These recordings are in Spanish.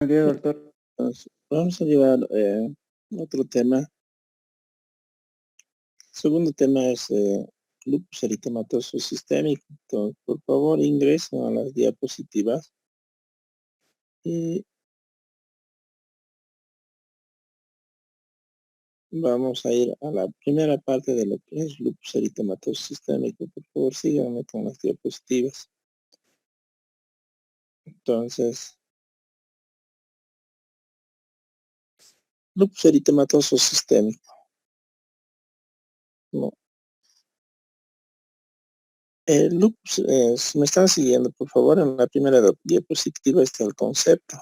Buenos días, doctor. Entonces, vamos a llevar otro tema. Segundo tema es lupus eritematoso sistémico. Entonces, por favor, ingresen a las diapositivas y vamos a ir a la primera parte de lo que es lupus eritematoso sistémico. Por favor, síganme con las diapositivas. Entonces, lupus eritematoso sistémico. ¿No? El lupus, si me están siguiendo, por favor, en la primera diapositiva está el concepto.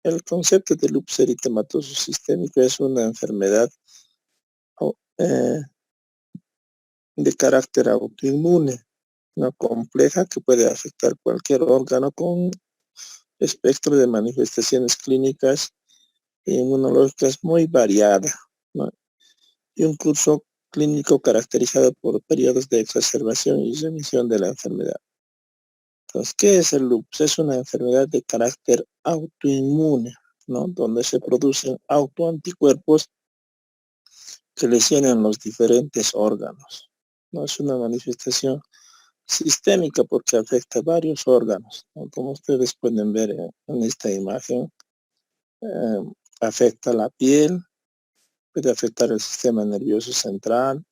El concepto de lupus eritematoso sistémico es una enfermedad eh, de carácter autoinmune, no compleja, que puede afectar cualquier órgano con espectro de manifestaciones clínicas e inmunológicas muy variada, ¿no? Y un curso clínico caracterizado por periodos de exacerbación y remisión de la enfermedad. Entonces, ¿qué es el lupus? Es una enfermedad de carácter autoinmune, ¿no? Donde se producen autoanticuerpos que lesionan los diferentes órganos. No es una manifestación sistémica porque afecta varios órganos, ¿no? Como ustedes pueden ver en esta imagen, eh, afecta la piel, puede afectar el sistema nervioso central,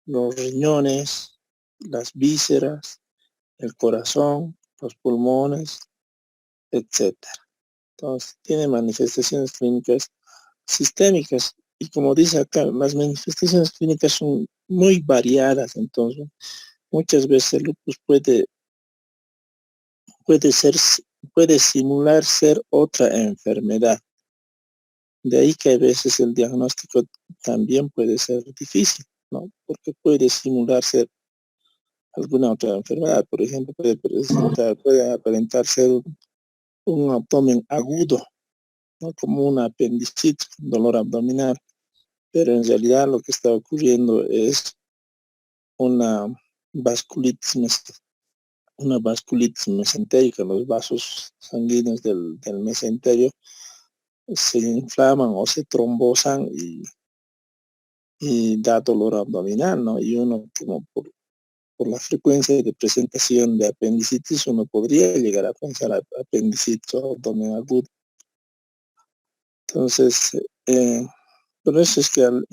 los riñones, las vísceras, el corazón, los pulmones, etcétera. Entonces, tiene manifestaciones clínicas sistémicas. Y como dice acá, las manifestaciones clínicas son muy variadas. Entonces, muchas veces el lupus puede ser, puede simular ser otra enfermedad. De ahí que a veces el diagnóstico también puede ser difícil, ¿no? Porque puede simular ser alguna otra enfermedad. Por ejemplo, puede aparentar ser un abdomen agudo, ¿no? Como una apendicitis, dolor abdominal. Pero en realidad lo que está ocurriendo es una vasculitis, una vasculitis mesentérica. Los vasos sanguíneos del mesenterio se inflaman o se trombosan y da dolor abdominal, ¿no? Y uno, como por la frecuencia de presentación de apendicitis, uno podría llegar a pensar apendicitis o abdomen agudo. Entonces, por eso es que al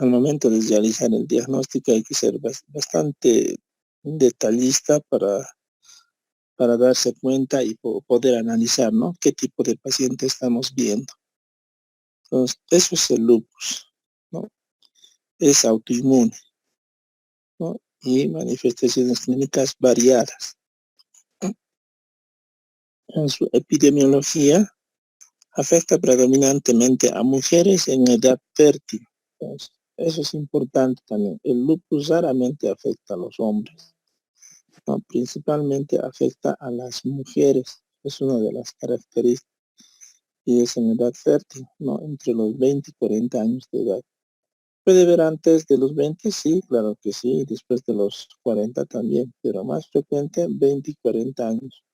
momento de realizar el diagnóstico hay que ser bastante detallista para darse cuenta y poder analizar, ¿no? Qué tipo de paciente estamos viendo. Entonces, eso es el lupus, ¿no? Es autoinmune, ¿no? Y manifestaciones clínicas variadas. En su epidemiología, afecta predominantemente a mujeres en edad fértil. Entonces, eso es importante también. El lupus raramente afecta a los hombres, ¿no? Principalmente afecta a las mujeres. Es una de las características. Y es en edad fértil, ¿no? Entre los 20 y 40 años de edad. ¿Puede ver antes de los 20? Sí, claro que sí. Después de los 40 también. Pero más frecuente 20 y 40 años.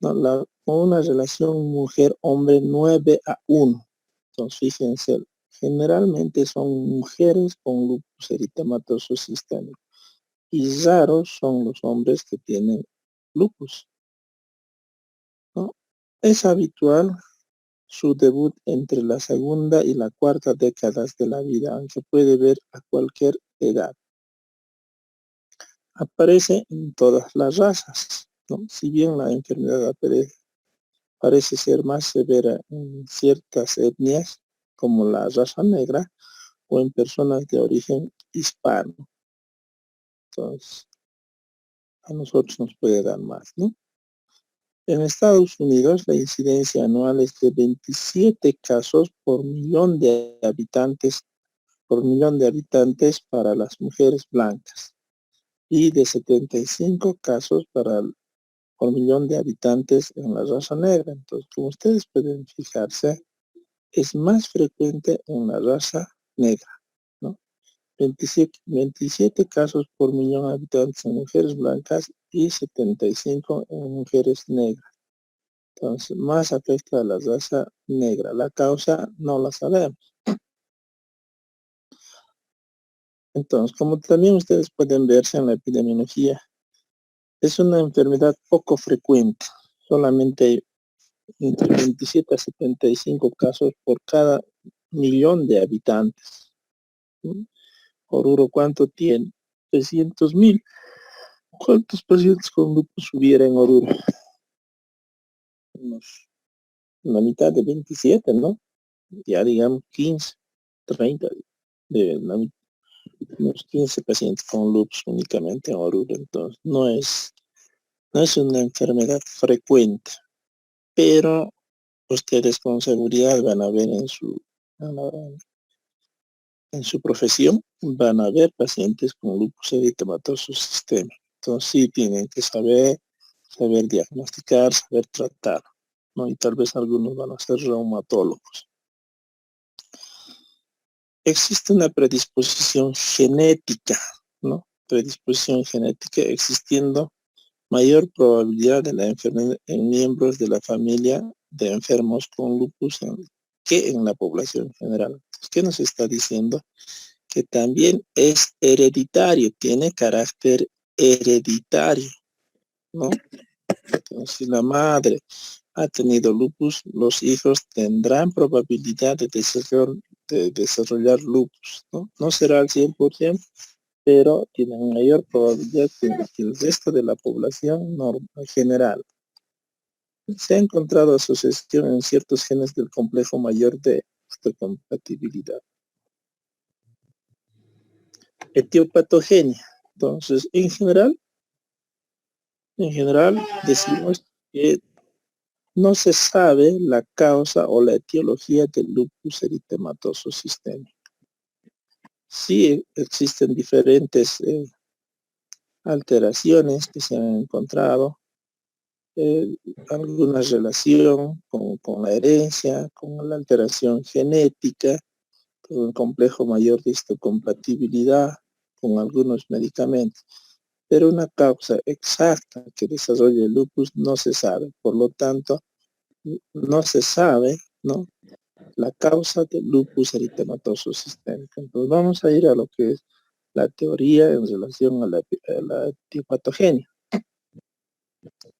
¿No? Con una relación mujer-hombre 9-1. Entonces, fíjense, generalmente son mujeres con lupus eritematoso sistémico. Y raros son los hombres que tienen lupus, ¿no? Es habitual su debut entre la segunda y la cuarta décadas de la vida, aunque puede ver a cualquier edad. Aparece en todas las razas, ¿no? Si bien la enfermedad parece ser más severa en ciertas etnias, como la raza negra, o en personas de origen hispano. Entonces, a nosotros nos puede dar más, ¿no? En Estados Unidos, la incidencia anual es de 27 casos por millón de habitantes para las mujeres blancas y de 75 casos por millón de habitantes en la raza negra. Entonces, como ustedes pueden fijarse, es más frecuente en la raza negra, ¿no? 27 casos por millón de habitantes en mujeres blancas y 75 en mujeres negras. Entonces, más afecta a la raza negra. La causa no la sabemos. Entonces, como también ustedes pueden verse en la epidemiología, es una enfermedad poco frecuente. Solamente hay entre 27 a 75 casos por cada millón de habitantes. ¿Sí? Oruro, ¿cuánto tiene? 300.000. ¿Cuántos pacientes con lupus hubiera en Oruro? Unos, la mitad de 27, ¿no? Ya digamos 15, 30, de unos 15 pacientes con lupus únicamente en Oruro. Entonces, no es una enfermedad frecuente, pero ustedes con seguridad van a ver en su profesión, van a ver pacientes con lupus eritematoso sistémico. Entonces sí tienen que saber diagnosticar, saber tratar, ¿no? Y tal vez algunos van a ser reumatólogos. Existe una predisposición genética, ¿no? Predisposición genética existiendo mayor probabilidad de la enfermedad en miembros de la familia de enfermos con lupus que en la población general. ¿Qué nos está diciendo? Que también es hereditario, tiene carácter hereditario, ¿no? Entonces, si la madre ha tenido lupus, los hijos tendrán probabilidad de desarrollar lupus, ¿no? No será al 100%, pero tienen mayor probabilidad que el resto de la población normal, general. Se ha encontrado asociación en ciertos genes del complejo mayor de histocompatibilidad. Etiopatogenia. Entonces, en general decimos que no se sabe la causa o la etiología del lupus eritematoso sistémico. Sí existen diferentes alteraciones que se han encontrado, alguna relación con la herencia, con la alteración genética, con un complejo mayor de histocompatibilidad, con algunos medicamentos. Pero una causa exacta que desarrolle el lupus no se sabe. Por lo tanto, no se sabe, ¿no?, la causa del lupus eritematoso sistémico. Entonces vamos a ir a lo que es la teoría en relación a la etiopatogenia.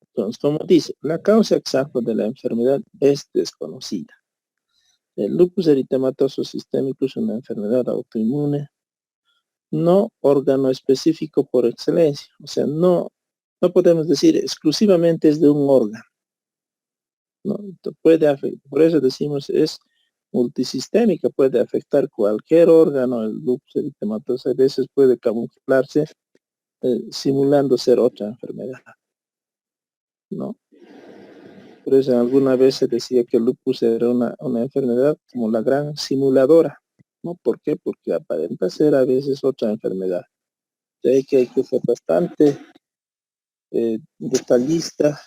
Entonces, como dice, la causa exacta de la enfermedad es desconocida. El lupus eritematoso sistémico es una enfermedad autoinmune, no órgano específico por excelencia. O sea, no podemos decir exclusivamente es de un órgano, ¿no? Por eso decimos es multisistémica, puede afectar cualquier órgano. El lupus eritematoso a veces puede camuflarse simulando ser otra enfermedad, ¿no? Por eso alguna vez se decía que el lupus era una enfermedad como la gran simuladora, ¿no? ¿Por qué? Porque aparenta ser a veces otra enfermedad. De ahí que hay que ser bastante detallista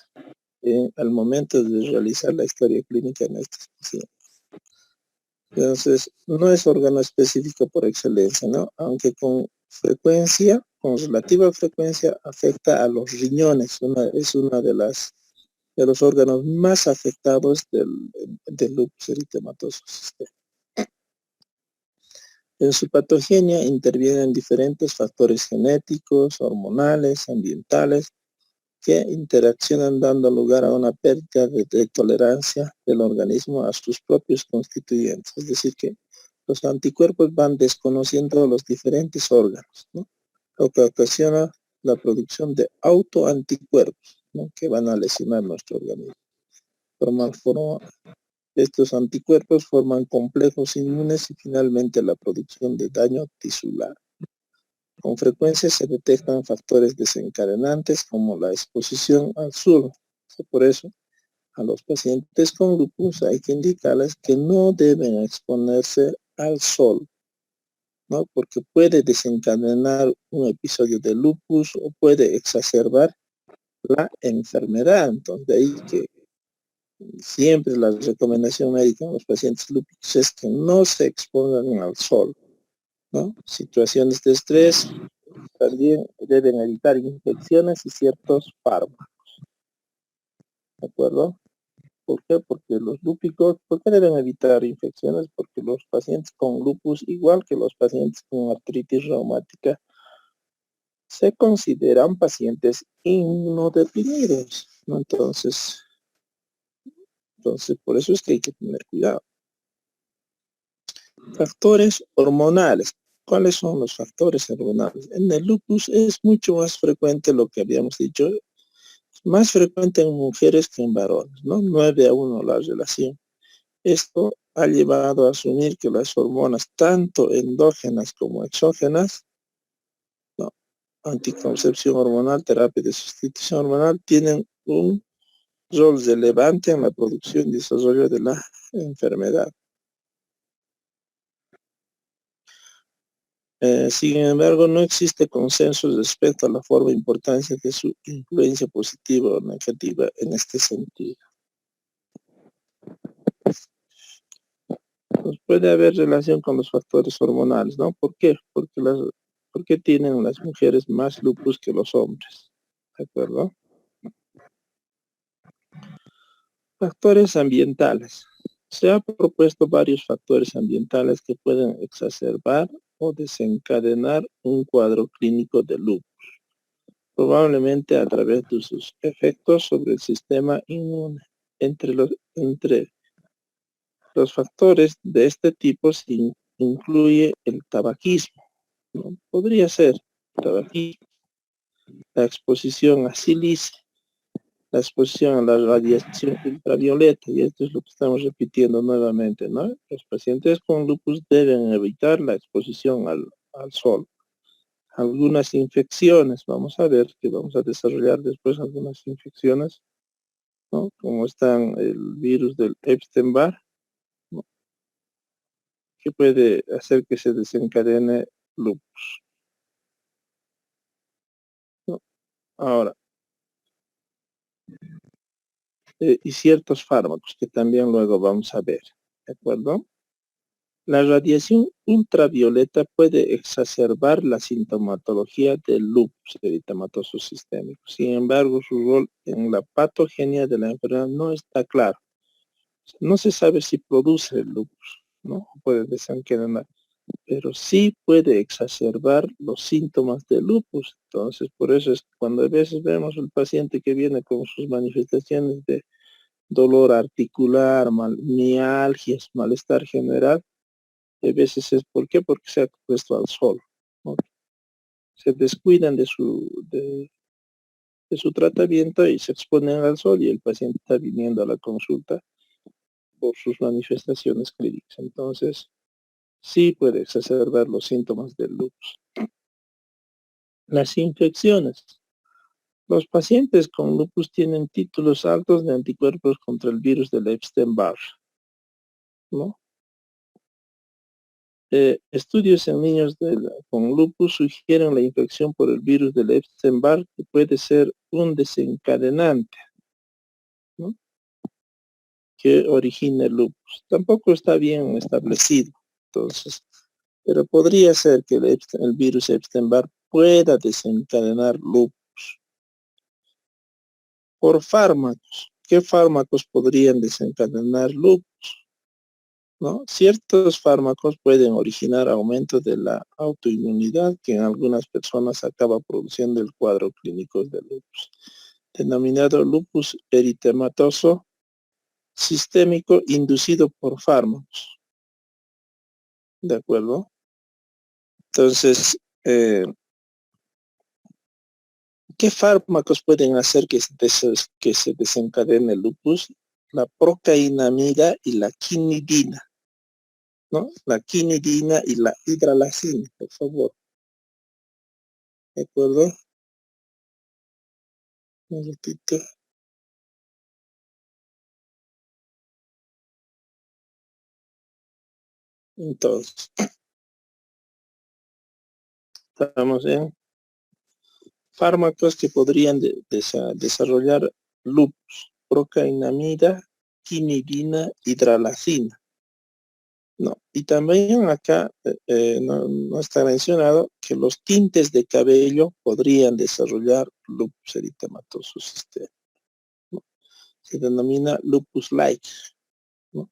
al momento de realizar la historia clínica en estos pacientes. Entonces, no es órgano específico por excelencia, ¿no? Aunque con relativa frecuencia afecta a los riñones. Es una de los órganos más afectados del lupus eritematoso sistémico. En su patogenia intervienen diferentes factores genéticos, hormonales, ambientales, que interaccionan dando lugar a una pérdida de tolerancia del organismo a sus propios constituyentes. Es decir, que los anticuerpos van desconociendo los diferentes órganos, ¿no? Lo que ocasiona la producción de autoanticuerpos, ¿no?, que van a lesionar nuestro organismo. Estos anticuerpos forman complejos inmunes y finalmente la producción de daño tisular. Con frecuencia se detectan factores desencadenantes como la exposición al sol. Por eso, a los pacientes con lupus hay que indicarles que no deben exponerse al sol, ¿no?, porque puede desencadenar un episodio de lupus o puede exacerbar la enfermedad. Entonces, de ahí que siempre la recomendación médica a los pacientes lúpicos es que no se expongan al sol, ¿no? Situaciones de estrés también deben evitar infecciones y ciertos fármacos. ¿De acuerdo? ¿Por qué? Porque los lúpicos, ¿por qué deben evitar infecciones? Porque los pacientes con lupus, igual que los pacientes con artritis reumática, se consideran pacientes inmunodeprimidos, ¿no? Entonces, por eso es que hay que tener cuidado. Factores hormonales. ¿Cuáles son los factores hormonales? En el lupus es mucho más frecuente lo que habíamos dicho, más frecuente en mujeres que en varones, ¿no? 9-1 la relación. Esto ha llevado a asumir que las hormonas, tanto endógenas como exógenas, ¿no? Anticoncepción hormonal, terapia de sustitución hormonal, tienen un rol relevante en la producción y desarrollo de la enfermedad. Sin embargo, no existe consenso respecto a la forma e importancia de su influencia positiva o negativa en este sentido. Pues puede haber relación con los factores hormonales, ¿no? ¿Por qué? Porque tienen las mujeres más lupus que los hombres, ¿de acuerdo? Factores ambientales. Se ha propuesto varios factores ambientales que pueden exacerbar o desencadenar un cuadro clínico de lupus, probablemente a través de sus efectos sobre el sistema inmune. Entre los factores de este tipo se incluye el tabaquismo, ¿no? Podría ser tabaquismo, la exposición a sílice, la exposición a la radiación ultravioleta, y esto es lo que estamos repitiendo nuevamente, ¿no? Los pacientes con lupus deben evitar la exposición al sol. Algunas infecciones, vamos a ver que vamos a desarrollar después algunas infecciones, ¿no? Como están el virus del Epstein-Barr, ¿no? Que puede hacer que se desencadene lupus, ¿no? Ahora, y ciertos fármacos que también luego vamos a ver, ¿de acuerdo? La radiación ultravioleta puede exacerbar la sintomatología del lupus eritematoso sistémico. Sin embargo, su rol en la patogenia de la enfermedad no está claro. No se sabe si produce el lupus, ¿no? Puede desencadenar, pero sí puede exacerbar los síntomas del lupus. Entonces, por eso es que cuando a veces vemos al paciente que viene con sus manifestaciones de dolor articular, mialgias, malestar general, a veces es ¿por qué? Porque se ha expuesto al sol, ¿no? Se descuidan de su tratamiento y se exponen al sol y el paciente está viniendo a la consulta por sus manifestaciones clínicas. Entonces, sí puede exacerbar los síntomas del lupus. Las infecciones. Los pacientes con lupus tienen títulos altos de anticuerpos contra el virus del Epstein-Barr, ¿no? Estudios en niños con lupus sugieren la infección por el virus del Epstein-Barr, que puede ser un desencadenante, ¿no? Que origina el lupus. Tampoco está bien establecido, entonces, pero podría ser que el virus Epstein-Barr pueda desencadenar lupus. Por fármacos. ¿Qué fármacos podrían desencadenar lupus? ¿No? Ciertos fármacos pueden originar aumento de la autoinmunidad que en algunas personas acaba produciendo el cuadro clínico de lupus, denominado lupus eritematoso sistémico inducido por fármacos. ¿De acuerdo? Entonces, ¿qué fármacos pueden hacer que se desencadene el lupus? La procainamida y la quinidina, ¿no? La quinidina y la hidralazina, por favor. ¿De acuerdo? Un ratito. Entonces, estamos en fármacos que podrían desarrollar lupus, procainamida, quinidina, hidralazina. No, y también acá no está mencionado que los tintes de cabello podrían desarrollar lupus eritematoso sistémico, ¿no? se denomina lupus-like, ¿no?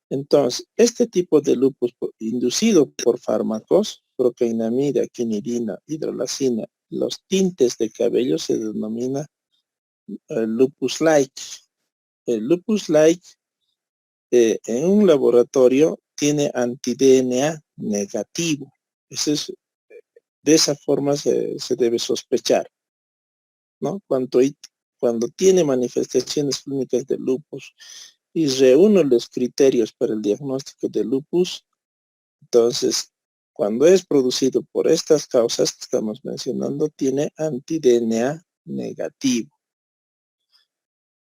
Entonces, este tipo de lupus inducido por fármacos, procainamida, quinidina, hidrolazina, los tintes de cabello se denomina lupus-like. El lupus-like en un laboratorio tiene anti-DNA negativo. De esa forma se debe sospechar, ¿no? Cuando tiene manifestaciones clínicas de lupus y reúne los criterios para el diagnóstico de lupus, entonces, cuando es producido por estas causas que estamos mencionando, tiene anti-DNA negativo.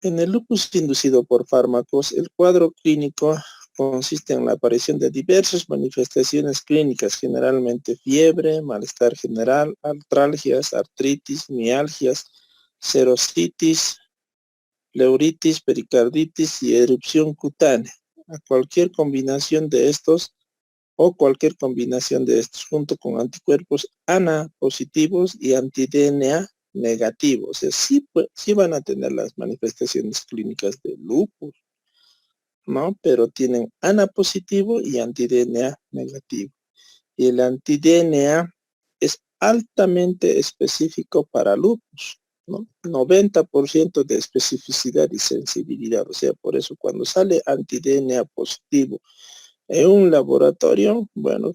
En el lupus inducido por fármacos, el cuadro clínico consiste en la aparición de diversas manifestaciones clínicas, generalmente fiebre, malestar general, artralgias, artritis, mialgias, serositis, pleuritis, pericarditis y erupción cutánea. Cualquier combinación de estos junto con anticuerpos ANA positivos y anti-DNA negativos. O sea, sí van a tener las manifestaciones clínicas de lupus, ¿no? Pero tienen ANA positivo y anti-DNA negativo. Y el anti-DNA es altamente específico para lupus, ¿no? 90% de especificidad y sensibilidad. O sea, por eso cuando sale anti-DNA positivo en un laboratorio, bueno,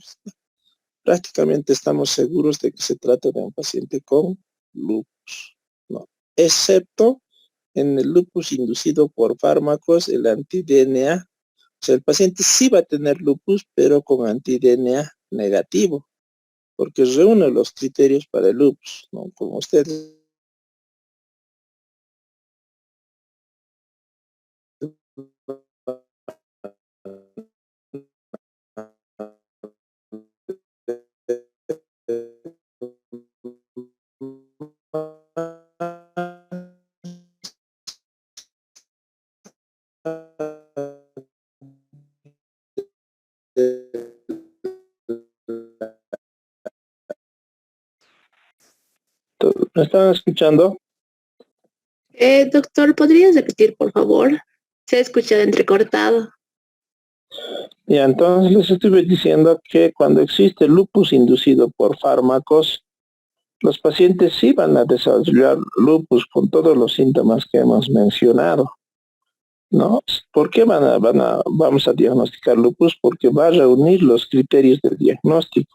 prácticamente estamos seguros de que se trata de un paciente con lupus, ¿no? Excepto en el lupus inducido por fármacos, el anti-DNA, o sea, el paciente sí va a tener lupus, pero con anti-DNA negativo, porque reúne los criterios para el lupus, ¿no? Como ustedes ¿me están escuchando? Doctor, ¿podrías repetir, por favor? Se ha escuchado entrecortado. Ya, entonces les estuve diciendo que cuando existe lupus inducido por fármacos, los pacientes sí van a desarrollar lupus con todos los síntomas que hemos mencionado, ¿no? ¿Por qué vamos a diagnosticar lupus? Porque va a reunir los criterios de diagnóstico.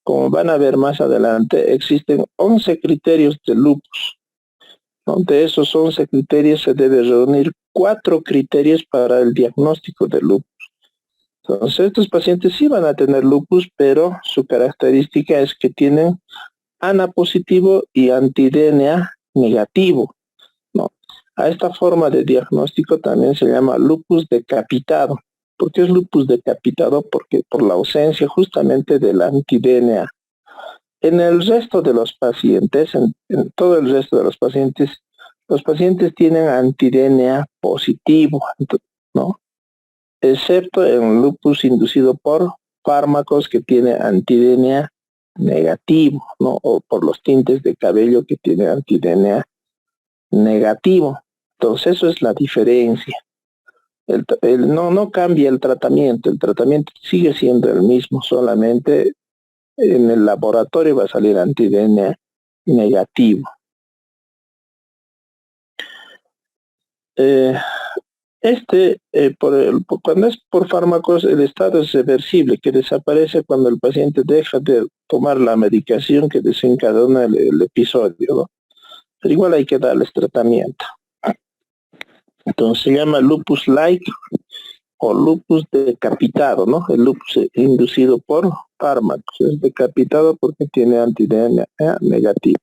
Como van a ver más adelante, existen 11 criterios de lupus, ¿no? De esos 11 criterios se debe reunir 4 criterios para el diagnóstico de lupus. Entonces, estos pacientes sí van a tener lupus, pero su característica es que tienen ANA positivo y anti-DNA negativo, ¿no? A esta forma de diagnóstico también se llama lupus decapitado. ¿Por qué es lupus decapitado? Porque por la ausencia justamente del anti-DNA. En el resto de los pacientes, en todo el resto de los pacientes tienen anti-DNA positivo, ¿no? Excepto en lupus inducido por fármacos que tiene anti-DNA negativo, ¿no? O por los tintes de cabello que tiene anti-DNA negativo. Entonces eso es la diferencia. No cambia el tratamiento sigue siendo el mismo, solamente en el laboratorio va a salir anti-DNA negativo. Cuando es por fármacos, el estado es reversible, que desaparece cuando el paciente deja de tomar la medicación que desencadena el episodio, ¿no? Pero igual hay que darles tratamiento. Entonces se llama lupus-like o lupus decapitado, ¿no? El lupus inducido por fármacos. Es decapitado porque tiene anti-DNA negativo.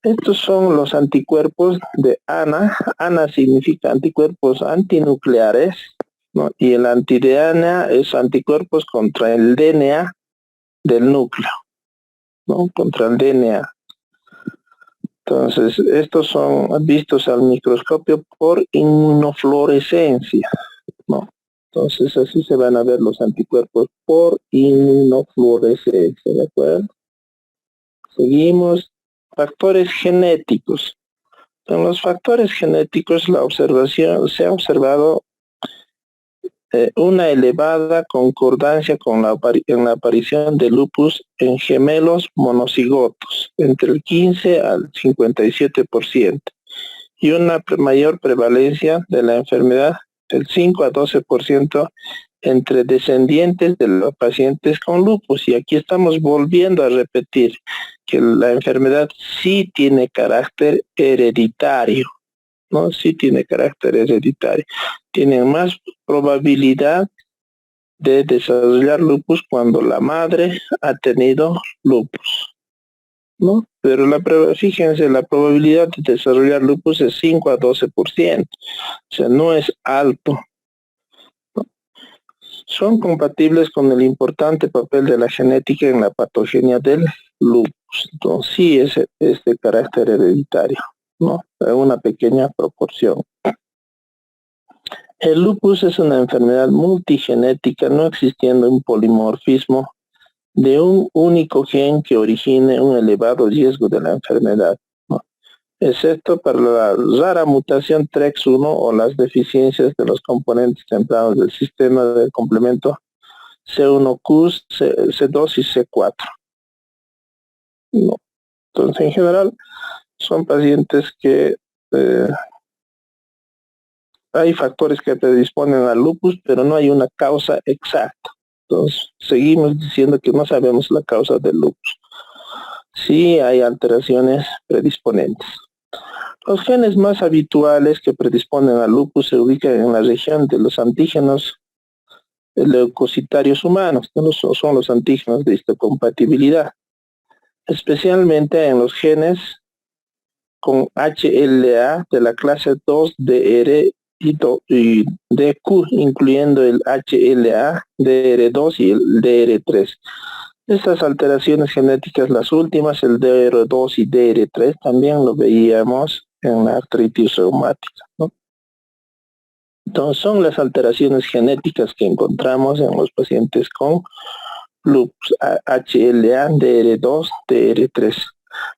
Estos son los anticuerpos de ANA. ANA significa anticuerpos antinucleares, ¿no? Y el anti-DNA es anticuerpos contra el DNA del núcleo, ¿no? Contra el DNA. Entonces, estos son vistos al microscopio por inmunofluorescencia, ¿no? Entonces, así se van a ver los anticuerpos por inmunofluorescencia, ¿de acuerdo? Seguimos. Factores genéticos. En los factores genéticos se ha observado una elevada concordancia con en la aparición de lupus en gemelos monocigotos, entre el 15 al 57%, y una mayor prevalencia de la enfermedad del 5 a 12% entre descendientes de los pacientes con lupus. Y aquí estamos volviendo a repetir que la enfermedad sí tiene carácter hereditario, ¿no? Sí tiene carácter hereditario. Tienen más probabilidad de desarrollar lupus cuando la madre ha tenido lupus, ¿no? Pero fíjense, la probabilidad de desarrollar lupus es 5 a 12%, o sea, no es alto. Son compatibles con el importante papel de la genética en la patogenia del lupus. Entonces, sí es de carácter hereditario, ¿no? En una pequeña proporción. El lupus es una enfermedad multigenética, no existiendo un polimorfismo de un único gen que origine un elevado riesgo de la enfermedad, ¿no? Excepto para la rara mutación TREX1 o las deficiencias de los componentes tempranos del sistema de complemento C1Q, C2 y C4. ¿No? Entonces, en general, son pacientes que hay factores que predisponen al lupus, pero no hay una causa exacta. Entonces, seguimos diciendo que no sabemos la causa del lupus. Sí hay alteraciones predisponentes. Los genes más habituales que predisponen al lupus se ubican en la región de los antígenos leucocitarios humanos, que son los antígenos de histocompatibilidad, especialmente en los genes con HLA de la clase 2DR y DQ, incluyendo el HLA, DR2 y el DR3. Estas alteraciones genéticas, las últimas, el DR2 y DR3, también lo veíamos en la artritis reumática, ¿no? Entonces son las alteraciones genéticas que encontramos en los pacientes con lupus, HLA, DR2, DR3,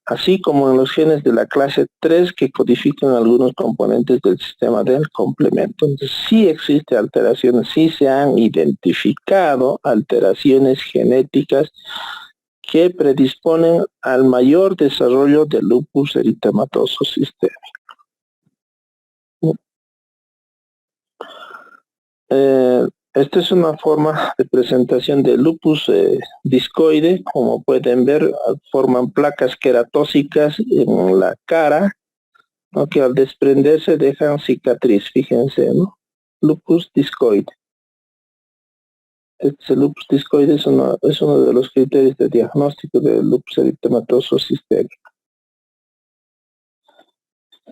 así como en los genes de la clase 3 que codifican algunos componentes del sistema del complemento. Entonces sí existe alteraciones, sí se han identificado alteraciones genéticas que predisponen al mayor desarrollo del lupus eritematoso sistémico. Esta es una forma de presentación de lupus discoide. Como pueden ver, forman placas queratóxicas en la cara, ¿no? Que al desprenderse dejan cicatriz, fíjense, ¿no? Lupus discoide. Este lupus discoide es uno de los criterios de diagnóstico del lupus eritematoso sistémico.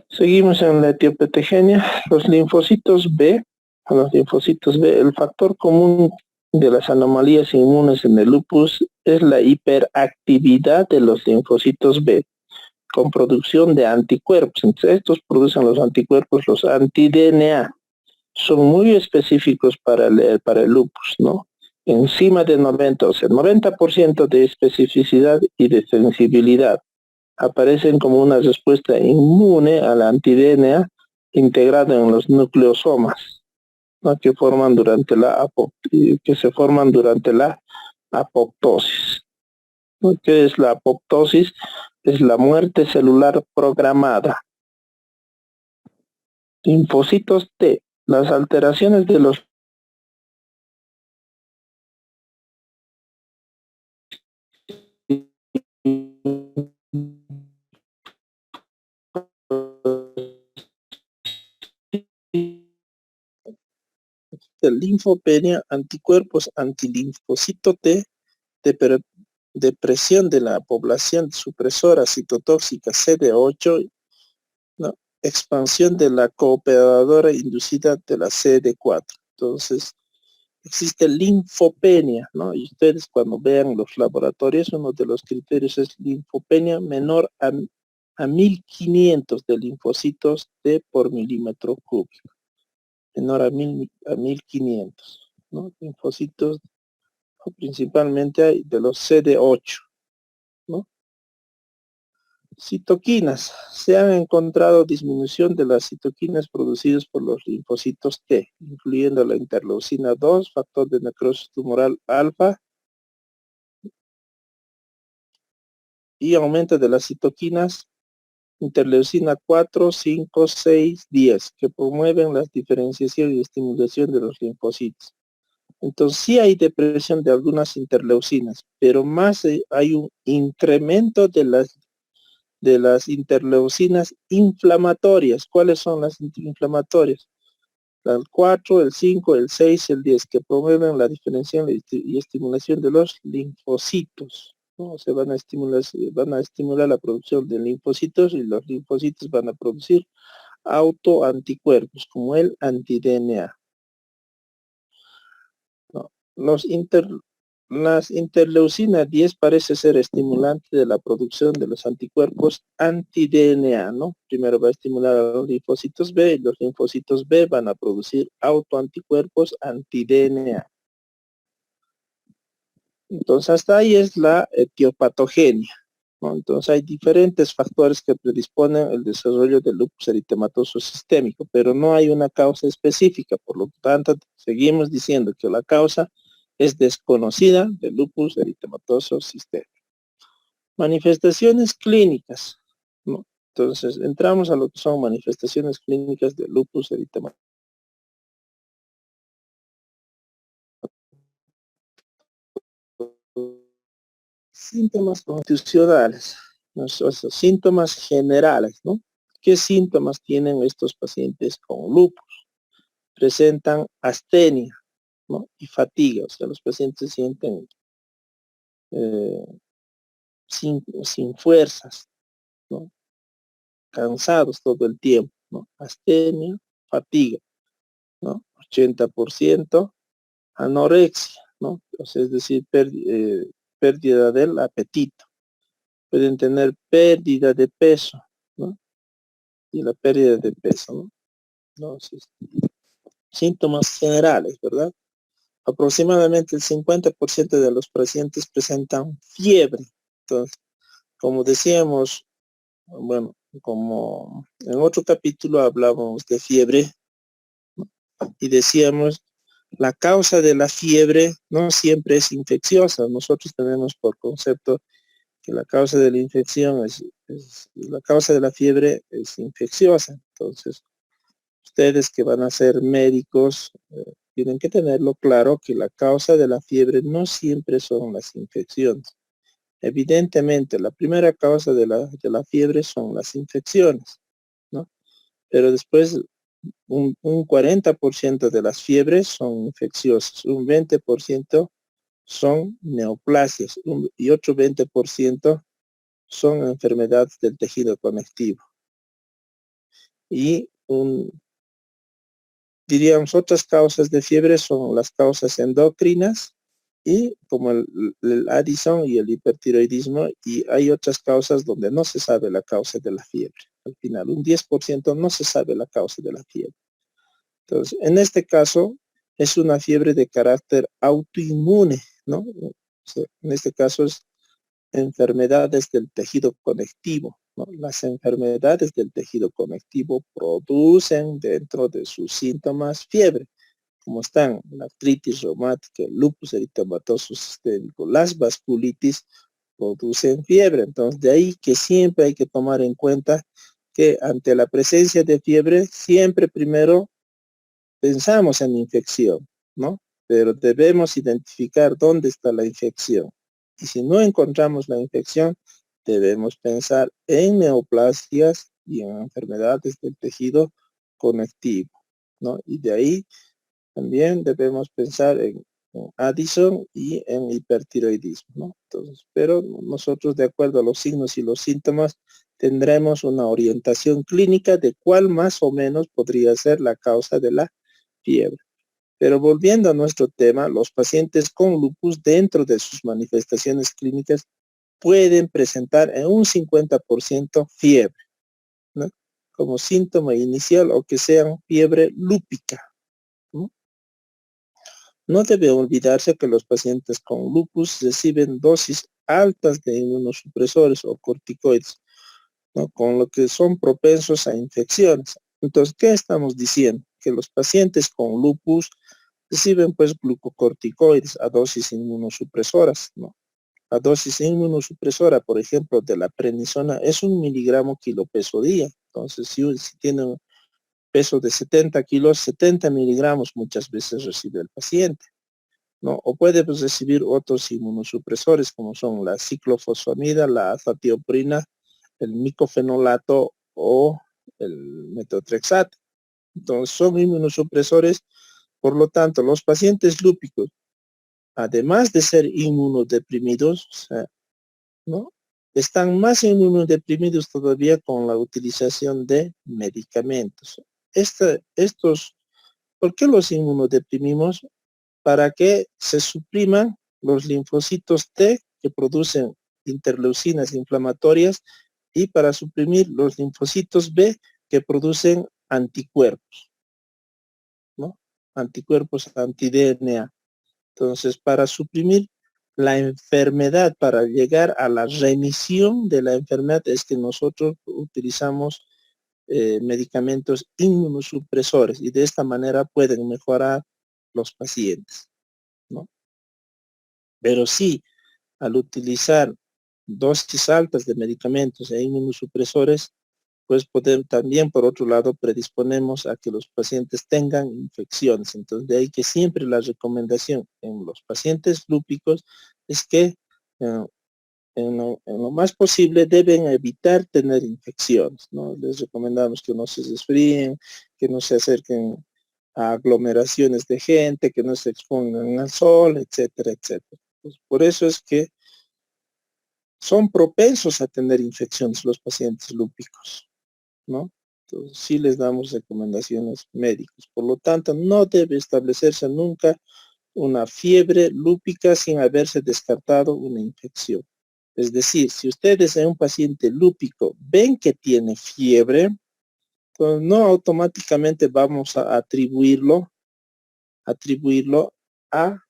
Seguimos en la etiopatogenia. Los linfocitos B, el factor común de las anomalías inmunes en el lupus es la hiperactividad de los linfocitos B, con producción de anticuerpos. Entonces, estos producen los anticuerpos, los anti-DNA. Son muy específicos para el lupus, ¿no? Encima de 90, o sea, 90% de especificidad y de sensibilidad. Aparecen como una respuesta inmune a la anti-DNA integrada en los nucleosomas, ¿no? Que se forman durante la apoptosis. ¿No? ¿Qué es la apoptosis? Es la muerte celular programada. Linfocitos T. Las alteraciones de los linfopenia, anticuerpos antilinfocito T, depresión de la población supresora citotóxica CD8, ¿no? Expansión de la cooperadora inducida de la CD4. Entonces, existe linfopenia, ¿no? Y ustedes cuando vean los laboratorios, uno de los criterios es linfopenia menor a 1500 de linfocitos T por milímetro cúbico. Menor a 1500, ¿no? Linfocitos, ¿no? Principalmente hay de los CD8, ¿no? Citoquinas. Se han encontrado disminución de las citoquinas producidas por los linfocitos T, incluyendo la interleucina 2, factor de necrosis tumoral alfa, y aumento de las citoquinas interleucina 4, 5, 6, 10, que promueven la diferenciación y estimulación de los linfocitos. Entonces sí hay depresión de algunas interleucinas, pero más hay un incremento de las interleucinas inflamatorias. ¿Cuáles son las inflamatorias? El 4, el 5, el 6, el 10, que promueven la diferenciación y estimulación de los linfocitos, ¿no? Se van a estimular la producción de linfocitos, y los linfocitos van a producir autoanticuerpos, como el anti-DNA, ¿no? Las interleucina 10 parece ser estimulante de la producción de los anticuerpos anti-DNA, ¿no? Primero va a estimular a los linfocitos B, y los linfocitos B van a producir autoanticuerpos anti-DNA. Entonces hasta ahí es la etiopatogenia, ¿no? Entonces hay diferentes factores que predisponen el desarrollo del lupus eritematoso sistémico, pero no hay una causa específica. Por lo tanto, seguimos diciendo que la causa es desconocida del lupus eritematoso sistémico. Manifestaciones clínicas, ¿no? Entonces entramos a lo que son manifestaciones clínicas del lupus eritematoso. Síntomas constitucionales, ¿no? Esos síntomas generales, ¿no? ¿Qué síntomas tienen estos pacientes con lupus? Presentan astenia, ¿no? Y fatiga, o sea, los pacientes se sienten sin fuerzas, ¿no? Cansados todo el tiempo, ¿no? Astenia, fatiga, ¿no? 80%, anorexia, ¿no? O sea, es decir, pérdida del apetito. Pueden tener pérdida de peso, ¿no? Y la pérdida de peso, ¿no? Entonces, síntomas generales, ¿verdad? Aproximadamente el 50% de los pacientes presentan fiebre. Entonces, como decíamos, bueno, como en otro capítulo hablábamos de fiebre, ¿no? Y decíamos, la causa de la fiebre no siempre es infecciosa. Nosotros tenemos por concepto que la causa de la infección la causa de la fiebre es infecciosa. Entonces, ustedes que van a ser médicos, tienen que tenerlo claro que la causa de la fiebre no siempre son las infecciones. Evidentemente, la primera causa de la fiebre son las infecciones, ¿no? Pero después un 40% de las fiebres son infecciosas, un 20% son neoplasias, y otro 20% son enfermedades del tejido conectivo. Y diríamos, otras causas de fiebre son las causas endocrinas, y como el Addison y el hipertiroidismo, y hay otras causas donde no se sabe la causa de la fiebre. Al final, un 10% no se sabe la causa de la fiebre. Entonces, en este caso, es una fiebre de carácter autoinmune, ¿no? O sea, en este caso es enfermedades del tejido conectivo, ¿no? Las enfermedades del tejido conectivo producen dentro de sus síntomas fiebre, como están la artritis reumática, el lupus eritematoso sistémico, las vasculitis producen fiebre. Entonces, de ahí que siempre hay que tomar en cuenta que ante la presencia de fiebre, siempre primero pensamos en infección, ¿no? Pero debemos identificar dónde está la infección. Y si no encontramos la infección, debemos pensar en neoplasias y en enfermedades del tejido conectivo, ¿no? Y de ahí también debemos pensar en Addison y en hipertiroidismo, ¿no? Entonces, pero nosotros, de acuerdo a los signos y los síntomas, tendremos una orientación clínica de cuál más o menos podría ser la causa de la fiebre. Pero volviendo a nuestro tema, los pacientes con lupus, dentro de sus manifestaciones clínicas, pueden presentar en un 50% fiebre, ¿no? Como síntoma inicial, o que sean fiebre lúpica, ¿no? No debe olvidarse que los pacientes con lupus reciben dosis altas de inmunosupresores o corticoides. ¿no? Con lo que son propensos a infecciones. Entonces, ¿qué estamos diciendo? Que los pacientes con lupus reciben pues glucocorticoides a dosis inmunosupresoras, ¿no? La dosis inmunosupresora, por ejemplo, de la prednisona es 1 miligramo kilo peso día. Entonces, si tiene un peso de 70 kilos, 70 miligramos muchas veces recibe el paciente, ¿no? O puede pues, recibir otros inmunosupresores como son la ciclofosfamida, la azatioprina, el micofenolato o el metotrexato. Entonces, son inmunosupresores. Por lo tanto, los pacientes lúpicos, además de ser inmunodeprimidos, o sea, ¿no? Están más inmunodeprimidos todavía con la utilización de medicamentos. ¿Por qué los inmunodeprimimos? Para que se supriman los linfocitos T que producen interleucinas inflamatorias y para suprimir los linfocitos B que producen anticuerpos, ¿no? Anticuerpos anti-DNA. Entonces, para suprimir la enfermedad, para llegar a la remisión de la enfermedad, es que nosotros utilizamos medicamentos inmunosupresores y de esta manera pueden mejorar los pacientes, ¿no? Pero sí, al utilizar dosis altas de medicamentos e inmunosupresores, pues también por otro lado predisponemos a que los pacientes tengan infecciones. Entonces de ahí que siempre la recomendación en los pacientes lúpicos es que en lo más posible deben evitar tener infecciones, ¿no? Les recomendamos que no se desfríen, que no se acerquen a aglomeraciones de gente, que no se expongan al sol, etcétera, etcétera. Pues por eso es que son propensos a tener infecciones los pacientes lúpicos, ¿no? Entonces, sí les damos recomendaciones médicas. Por lo tanto, no debe establecerse nunca una fiebre lúpica sin haberse descartado una infección. Es decir, si ustedes en un paciente lúpico ven que tiene fiebre, pues no automáticamente vamos a atribuirlo a,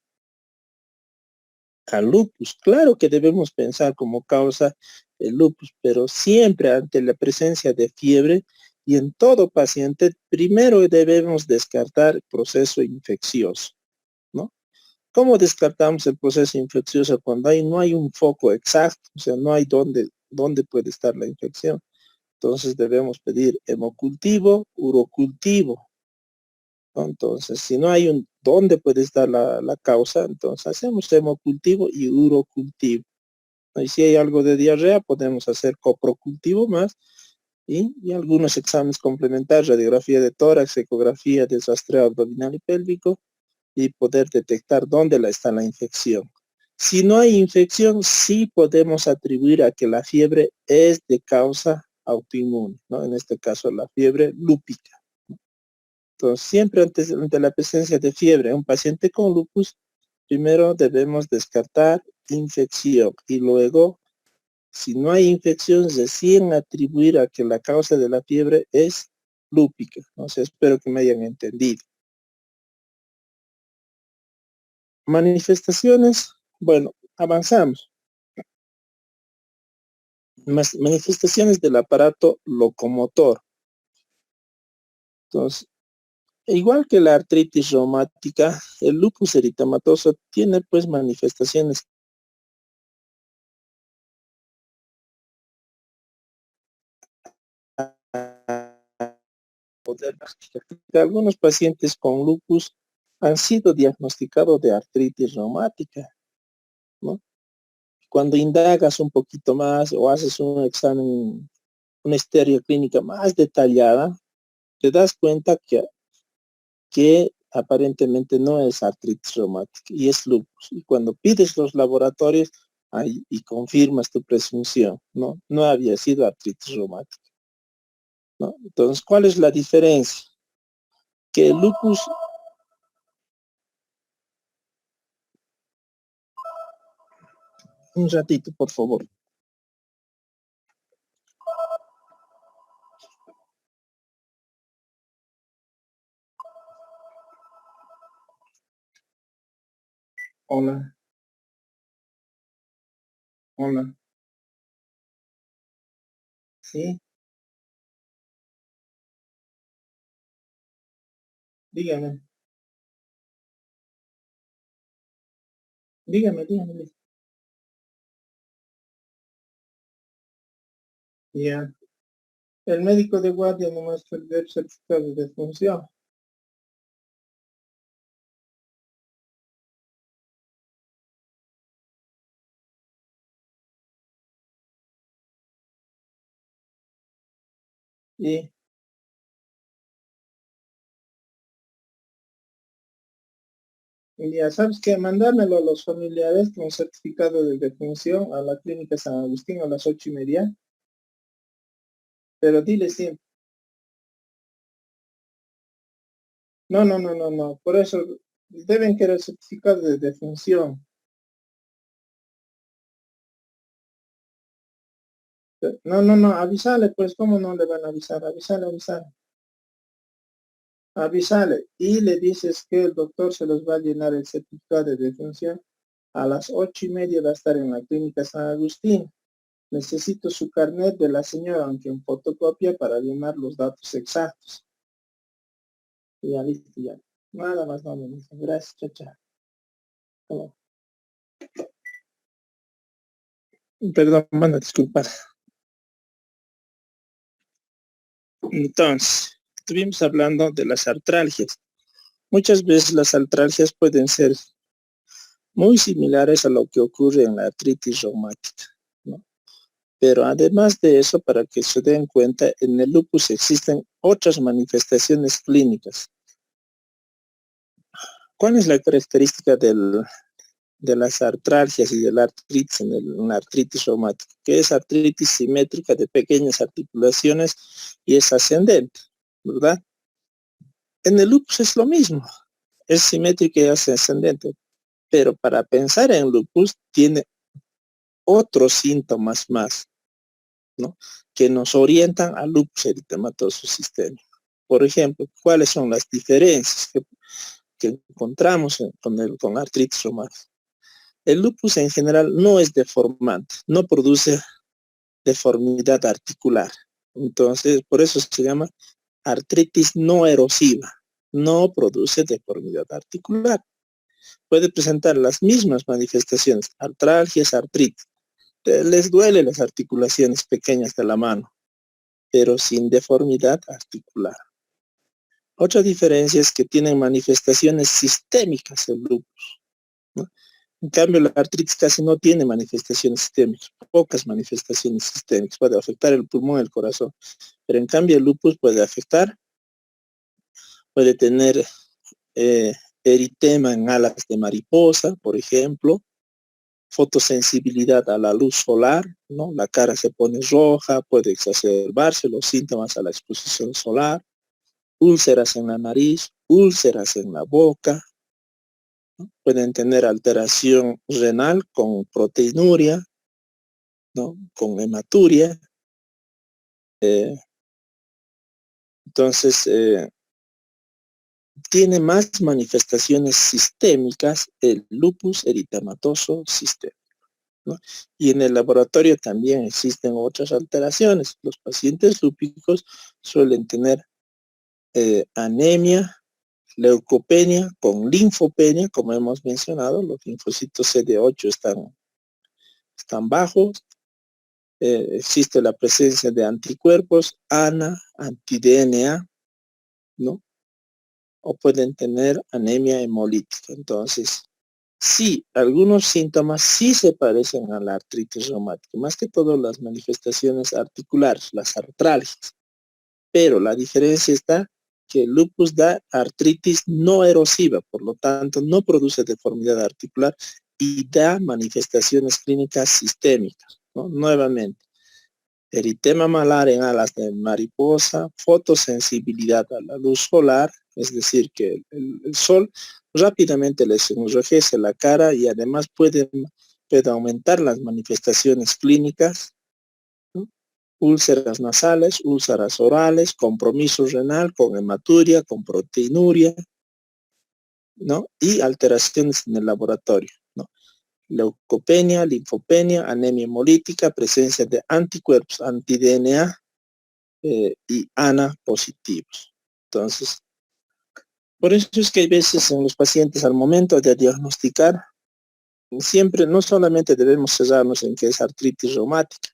a lupus. Claro que debemos pensar como causa el lupus, pero siempre ante la presencia de fiebre y en todo paciente, primero debemos descartar el proceso infeccioso, ¿no? ¿Cómo descartamos el proceso infeccioso cuando no hay un foco exacto? O sea, no hay dónde puede estar la infección. Entonces debemos pedir hemocultivo, urocultivo, ¿no? Entonces, si no hay dónde puede estar la causa, entonces hacemos hemocultivo y urocultivo. Y si hay algo de diarrea, podemos hacer coprocultivo más y algunos exámenes complementarios, radiografía de tórax, ecografía de rastreo abdominal y pélvico, y poder detectar dónde está la infección. Si no hay infección, sí podemos atribuir a que la fiebre es de causa autoinmune, ¿no? En este caso, la fiebre lúpica. Entonces, siempre ante la presencia de fiebre en un paciente con lupus, primero debemos descartar infección y luego, si no hay infección, recién atribuir a que la causa de la fiebre es lúpica. ¿No? O sea, espero que me hayan entendido. Manifestaciones, bueno, avanzamos. Manifestaciones del aparato locomotor. Entonces, igual que la artritis reumática, el lupus eritematoso tiene pues manifestaciones. Algunos pacientes con lupus han sido diagnosticados de artritis reumática, ¿no? Cuando indagas un poquito más o haces un examen, una historia clínica más detallada, te das cuenta que aparentemente no es artritis reumática y es lupus. Y cuando pides los laboratorios y confirmas tu presunción, no había sido artritis reumática, ¿no? Entonces, ¿cuál es la diferencia? Que el lupus, un ratito, por favor. Hola, hola. Sí, dígame, dígame. Ya. El médico de guardia no muestra el certificado de defunción. Y ya sabes que mandármelo a los familiares con certificado de defunción a la clínica San Agustín a las 8:30. Pero dile siempre, no. Por eso deben querer certificado de defunción. No, avísale, pues, ¿cómo no le van a avisar? Avísale. Avísale. Y le dices que el doctor se los va a llenar el certificado de defunción. A las 8:30 va a estar en la clínica San Agustín. Necesito su carnet de la señora, aunque en fotocopia, para llenar los datos exactos. Y ya listo, ya. Nada más, no me dicen. Gracias, chao. Oh, perdón, mano, disculpa. Entonces, estuvimos hablando de las artralgias. Muchas veces las artralgias pueden ser muy similares a lo que ocurre en la artritis reumática, ¿no? Pero además de eso, para que se den cuenta, en el lupus existen otras manifestaciones clínicas. ¿Cuál es la característica de las artralgias y de la artritis en la artritis reumática? Que es artritis simétrica de pequeñas articulaciones y es ascendente, ¿verdad? En el lupus es lo mismo, es simétrica y es ascendente, pero para pensar en lupus tiene otros síntomas más, ¿no? Que nos orientan al lupus eritematoso sistémico. Por ejemplo, ¿cuáles son las diferencias que encontramos con la artritis reumática? El lupus en general no es deformante, no produce deformidad articular. Entonces, por eso se llama artritis no erosiva. No produce deformidad articular. Puede presentar las mismas manifestaciones, artralgias, artritis. Les duele las articulaciones pequeñas de la mano, pero sin deformidad articular. Otra diferencia es que tienen manifestaciones sistémicas el lupus, ¿no? En cambio, la artritis casi no tiene manifestaciones sistémicas, pocas manifestaciones sistémicas. Puede afectar el pulmón, el corazón, pero en cambio el lupus puede tener eritema en alas de mariposa, por ejemplo, fotosensibilidad a la luz solar, ¿no? La cara se pone roja, puede exacerbarse los síntomas a la exposición solar, úlceras en la nariz, úlceras en la boca, ¿no? Pueden tener alteración renal con proteinuria, ¿no? Con hematuria. Entonces, tiene más manifestaciones sistémicas el lupus eritematoso sistémico, ¿no? Y en el laboratorio también existen otras alteraciones. Los pacientes lúpicos suelen tener anemia, leucopenia con linfopenia, como hemos mencionado, los linfocitos CD8 están bajos, existe la presencia de anticuerpos, ANA, anti-DNA, ¿no? O pueden tener anemia hemolítica. Entonces, sí, algunos síntomas sí se parecen a la artritis reumática, más que todo las manifestaciones articulares, las artralgias. Pero la diferencia está que el lupus da artritis no erosiva, por lo tanto no produce deformidad articular y da manifestaciones clínicas sistémicas, ¿no? Nuevamente, eritema malar en alas de mariposa, fotosensibilidad a la luz solar, es decir, que el sol rápidamente les enrojece la cara y además puede aumentar las manifestaciones clínicas, ¿no? Úlceras nasales, úlceras orales, compromiso renal con hematuria, con proteinuria, ¿no? Y alteraciones en el laboratorio, ¿no? Leucopenia, linfopenia, anemia hemolítica, presencia de anticuerpos anti-DNA, y ANA positivos. Entonces, por eso es que hay veces en los pacientes al momento de diagnosticar, siempre no solamente debemos cerrarnos en que es artritis reumática,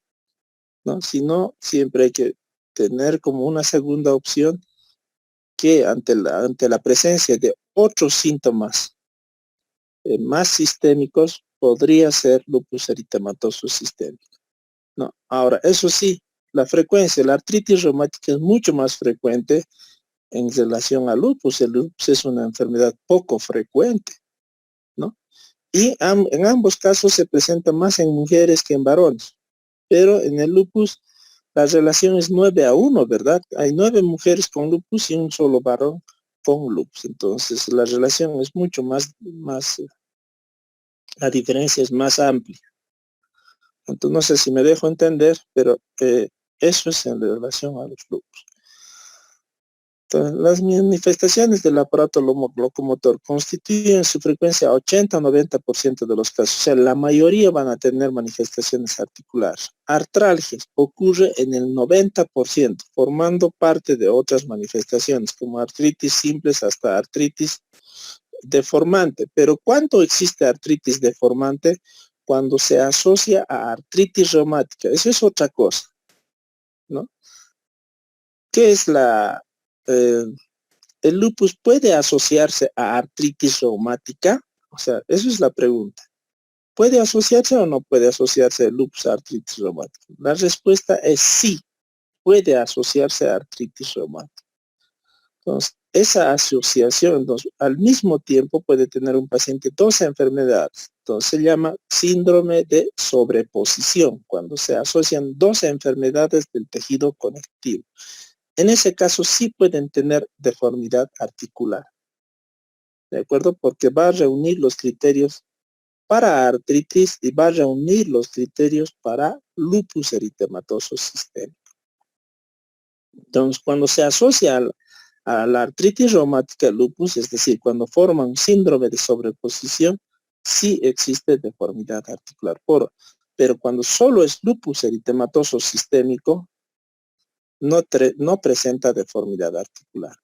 ¿no? Sino siempre hay que tener como una segunda opción que ante la presencia de otros síntomas más sistémicos podría ser lupus eritematoso sistémico, ¿no? Ahora, eso sí, la frecuencia, la artritis reumática es mucho más frecuente en relación al lupus. El lupus es una enfermedad poco frecuente, ¿no? Y en ambos casos se presenta más en mujeres que en varones, pero en el lupus la relación es 9-1, ¿verdad? Hay 9 mujeres con lupus y un solo varón con lupus. Entonces la relación es mucho más, la diferencia es más amplia. Entonces no sé si me dejo entender, pero eso es en relación a los lupus. Entonces, las manifestaciones del aparato locomotor constituyen su frecuencia 80-90% de los casos. O sea, la mayoría van a tener manifestaciones articulares. Artralgias ocurre en el 90%, formando parte de otras manifestaciones, como artritis simples hasta artritis deformante. Pero ¿cuánto existe artritis deformante? Cuando se asocia a artritis reumática. Eso es otra cosa, ¿no? ¿Qué es el lupus puede asociarse a artritis reumática? O sea, eso es la pregunta. ¿Puede asociarse o no puede asociarse el lupus a artritis reumática? La respuesta es sí, puede asociarse a artritis reumática. Entonces, esa asociación, entonces, al mismo tiempo puede tener un paciente dos enfermedades. Entonces, se llama síndrome de sobreposición, cuando se asocian dos enfermedades del tejido conectivo. En ese caso sí pueden tener deformidad articular, ¿de acuerdo? Porque va a reunir los criterios para artritis y va a reunir los criterios para lupus eritematoso sistémico. Entonces, cuando se asocia a la artritis reumática lupus, es decir, cuando forma un síndrome de sobreposición, sí existe deformidad articular. Pero cuando solo es lupus eritematoso sistémico, no presenta deformidad articular.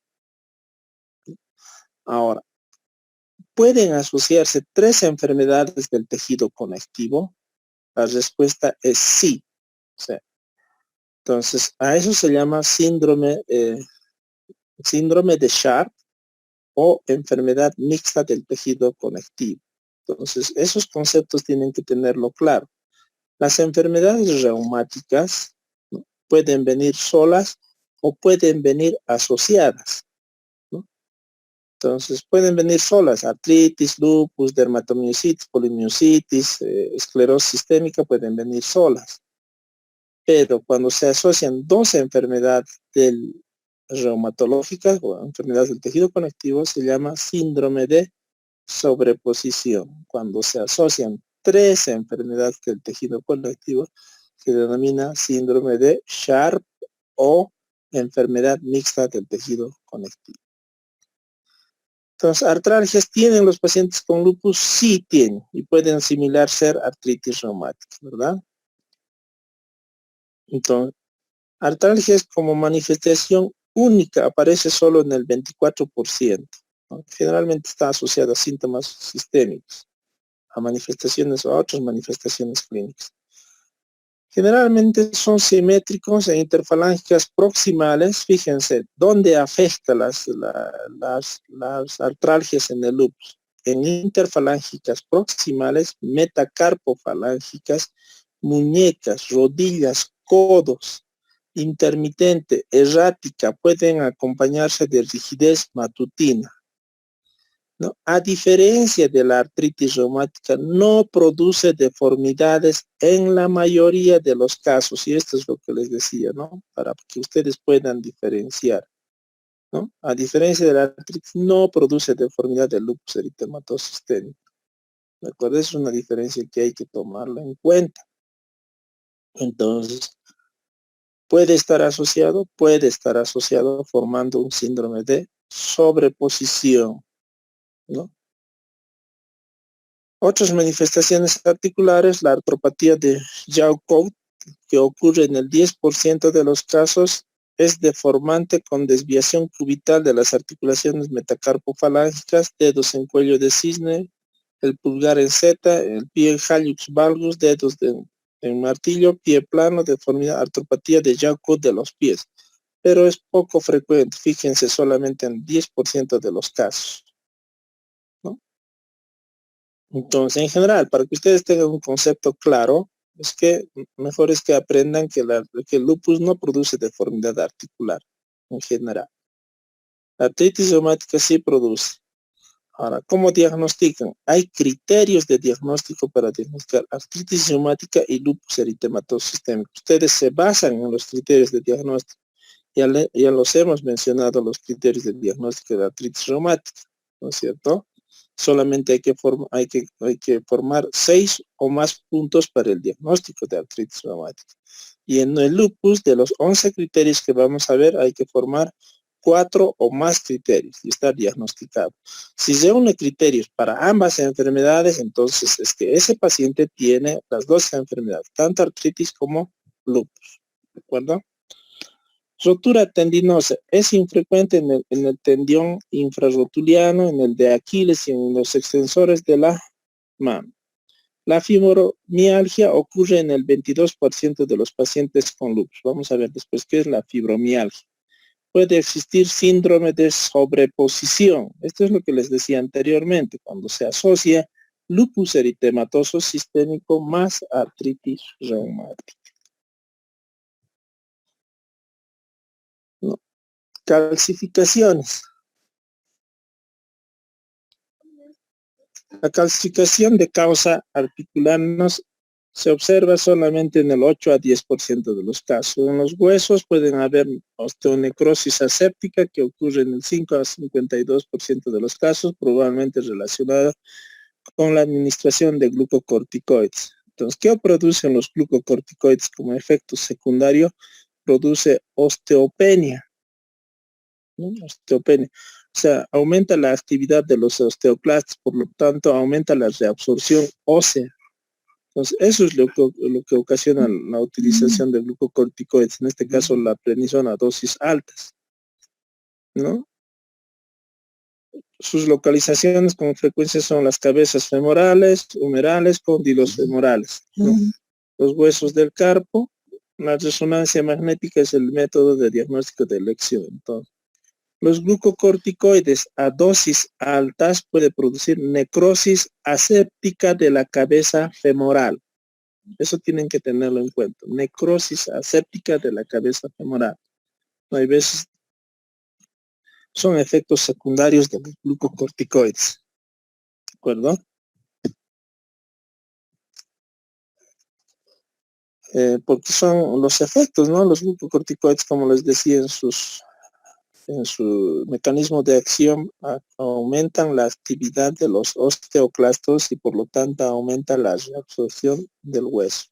Ahora, ¿pueden asociarse 3 enfermedades del tejido conectivo? La respuesta es sí. O sea, entonces, a eso se llama síndrome de Sharp o enfermedad mixta del tejido conectivo. Entonces, esos conceptos tienen que tenerlo claro. Las enfermedades reumáticas, ¿no?, pueden venir solas o pueden venir asociadas, ¿no? Entonces, pueden venir solas: artritis, lupus, dermatomiositis, polimiositis, esclerosis sistémica, pueden venir solas. Pero cuando se asocian dos enfermedades reumatológicas o enfermedades del tejido conectivo, se llama síndrome de sobreposición. Cuando se asocian 3 enfermedades del tejido conectivo, se denomina síndrome de Sharp o enfermedad mixta del tejido conectivo. Entonces, ¿artralgias tienen los pacientes con lupus? Sí tienen, y pueden similar ser artritis reumática, ¿verdad? Entonces, artralgias como manifestación única aparece solo en el 24%, ¿no? Generalmente está asociada a síntomas sistémicos, a manifestaciones o a otras manifestaciones clínicas. Generalmente son simétricos e interfalángicas proximales. Fíjense, ¿dónde afecta las artralgias en el lupus? En interfalángicas proximales, metacarpofalángicas, muñecas, rodillas, codos, intermitente, errática, pueden acompañarse de rigidez matutina, ¿no? A diferencia de la artritis reumática, no produce deformidades en la mayoría de los casos, y esto es lo que les decía, ¿no?, para que ustedes puedan diferenciar, ¿no? A diferencia de la artritis, no produce deformidad del lupus eritematoso sistémico, ¿de acuerdo? Es una diferencia que hay que tomarla en cuenta. Entonces, puede estar asociado formando un síndrome de sobreposición, ¿no? Otras manifestaciones articulares: la artropatía de Charcot, que ocurre en el 10% de los casos, es deformante con desviación cubital de las articulaciones metacarpofalángicas, dedos en cuello de cisne, el pulgar en Z, el pie en hallux valgus, dedos en martillo, pie plano, deformidad, artropatía de Charcot de los pies. Pero es poco frecuente, fíjense, solamente en 10% de los casos, ¿no? Entonces, en general, para que ustedes tengan un concepto claro, es que mejor es que aprendan que el lupus no produce deformidad articular, en general. La artritis reumática sí produce. Ahora, ¿cómo diagnostican? Hay criterios de diagnóstico para diagnosticar artritis reumática y lupus eritematoso sistémico. Ustedes se basan en los criterios de diagnóstico. Ya los hemos mencionado, los criterios de diagnóstico de artritis reumática, ¿no es cierto? Solamente hay que formar 6 o más puntos para el diagnóstico de artritis reumática. Y en el lupus, de los 11 criterios que vamos a ver, hay que formar 4 o más criterios y estar diagnosticado. Si se une criterios para ambas enfermedades, entonces es que ese paciente tiene las dos enfermedades, tanto artritis como lupus, ¿de acuerdo? Rotura tendinosa es infrecuente en el tendión infrarrotuliano, en el de Aquiles y en los extensores de la mano. La fibromialgia ocurre en el 22% de los pacientes con lupus. Vamos a ver después qué es la fibromialgia. Puede existir síndrome de sobreposición. Esto es lo que les decía anteriormente, cuando se asocia lupus eritematoso sistémico más artritis reumática. ¿No? Calcificaciones. La calcificación de causa articular se observa solamente en el 8 a 10% de los casos. En los huesos pueden haber osteonecrosis aséptica que ocurre en el 5 a 52% de los casos, probablemente relacionada con la administración de glucocorticoides. Entonces, ¿qué producen los glucocorticoides como efecto secundario? Produce osteopenia, ¿no? Osteopenia. O sea, aumenta la actividad de los osteoclastos, por lo tanto, aumenta la reabsorción ósea. Entonces, eso es lo que ocasiona la utilización de glucocorticoides, en este caso la prednisona a dosis altas, ¿no? Sus localizaciones con frecuencia son las cabezas femorales, humerales, cóndilos femorales, ¿no? Los huesos del carpo. La resonancia magnética es el método de diagnóstico de elección. Entonces, los glucocorticoides a dosis altas puede producir necrosis aséptica de la cabeza femoral. Eso tienen que tenerlo en cuenta. Necrosis aséptica de la cabeza femoral. Hay veces son efectos secundarios de los glucocorticoides. ¿De acuerdo? Porque son los efectos, ¿no? Los glucocorticoides, como les decía, en su mecanismo de acción aumentan la actividad de los osteoclastos y por lo tanto aumenta la reabsorción del hueso.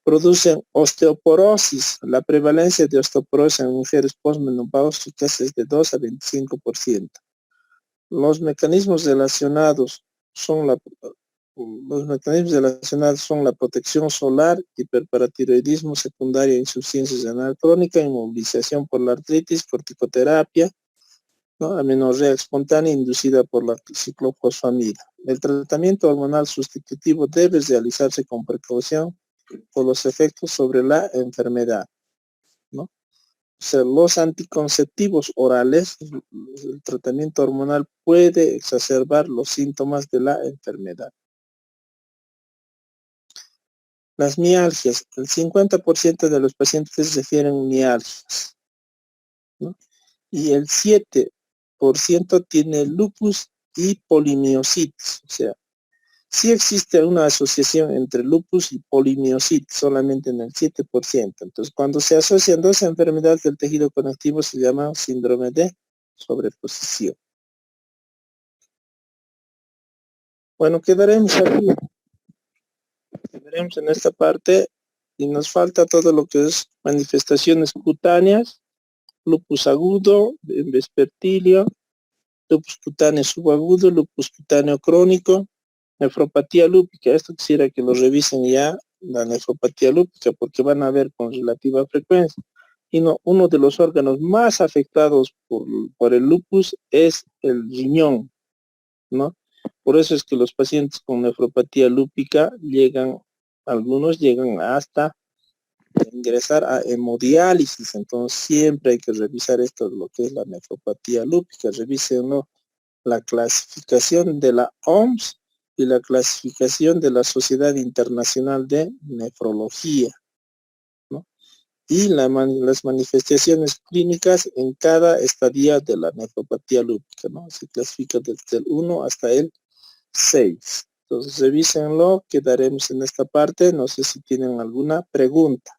Producen osteoporosis. La prevalencia de osteoporosis en mujeres postmenopáusicas es de 2 a 25%. Los mecanismos relacionados son la protección solar, hiperparatiroidismo secundario, insuficiencia renal crónica, inmovilización por la artritis, corticoterapia, ¿no? Amenorrea espontánea inducida por la ciclofosfamida. El tratamiento hormonal sustitutivo debe realizarse con precaución por los efectos sobre la enfermedad, ¿no? O sea, los anticonceptivos orales, el tratamiento hormonal puede exacerbar los síntomas de la enfermedad. Las mialgias, el 50% de los pacientes refieren mialgias, ¿no? Y el 7% tiene lupus y polimiositis, o sea, sí existe una asociación entre lupus y polimiositis, solamente en el 7%. Entonces, cuando se asocian dos enfermedades del tejido conectivo, se llama síndrome de sobreposición. Bueno, quedaremos aquí. Quedaremos en esta parte y nos falta todo lo que es manifestaciones cutáneas, lupus agudo, vespertilio, lupus cutáneo subagudo, lupus cutáneo crónico, nefropatía lúpica. Esto quisiera que lo revisen ya, la nefropatía lúpica, porque van a ver con relativa frecuencia. Y no, uno de los órganos más afectados por el lupus es el riñón, ¿no? Por eso es que los pacientes con nefropatía lúpica algunos llegan hasta ingresar a hemodiálisis. Entonces siempre hay que revisar esto, lo que es la nefropatía lúpica. Revísenlo, la clasificación de la OMS y la clasificación de la Sociedad Internacional de Nefrología, ¿no? Y las manifestaciones clínicas en cada estadio de la nefropatía lúpica, ¿no? Se clasifica desde el 1 hasta el 6. Entonces revísenlo, quedaremos en esta parte. No sé si tienen alguna pregunta.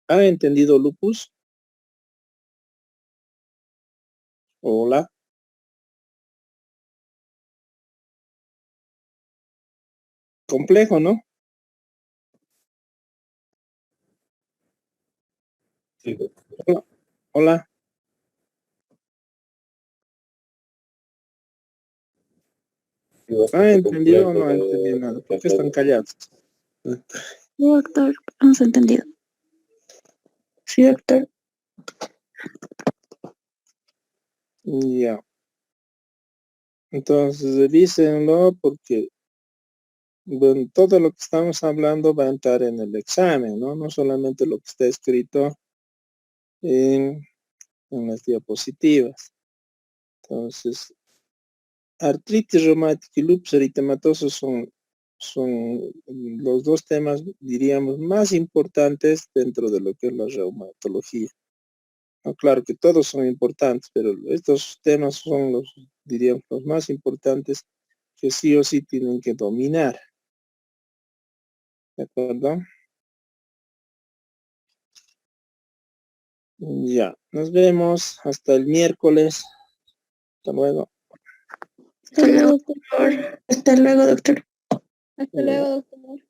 ¿Han entendido lupus? Hola. Complejo, ¿no? Sí, Hola. Hola. ¿Han entendido o no han entendido nada? ¿Por qué están callados? Sí, doctor, hemos entendido. Sí, doctor. Ya. Entonces revísenlo porque, bueno, todo lo que estamos hablando va a entrar en el examen, ¿no? No solamente lo que está escrito en las diapositivas. Entonces, artritis reumática y lupus eritematoso son los dos temas, diríamos, más importantes dentro de lo que es la reumatología. No, claro que todos son importantes, pero estos temas son diríamos, los más importantes que sí o sí tienen que dominar. ¿De acuerdo? Ya, nos vemos hasta el miércoles. Hasta luego. Hasta luego, doctor. Hasta luego, doctor. Hasta luego, doctor.